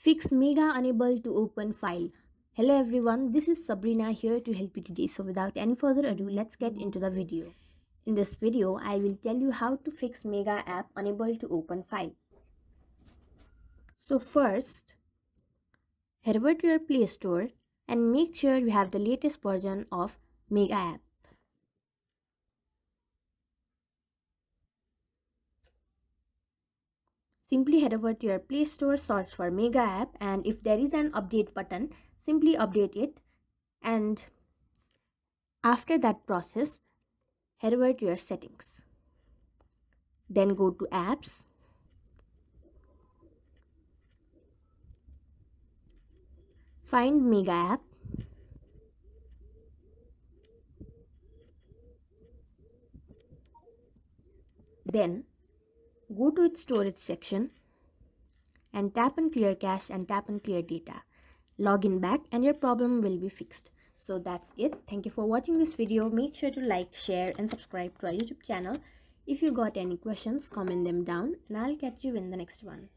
Fix Mega unable to open file. Hello everyone, this is Sabrina here to help you today. So without any further ado, let's get into the video. In this video, I will tell you how to fix Mega app unable to open file. So first, head over to your Play Store and make sure you have the latest version of Mega app. Simply head over to your Play Store, search for Mega app, and if there is an update button, simply update it. And after that process, head over to your settings. Then go to apps. Find Mega app. Then go to its storage section and tap on clear cache and tap on clear data. Log in back and your problem will be fixed. So that's it. Thank you for watching this video. Make sure to like, share and subscribe to our YouTube channel. If you got any questions, comment them down and I'll catch you in the next one.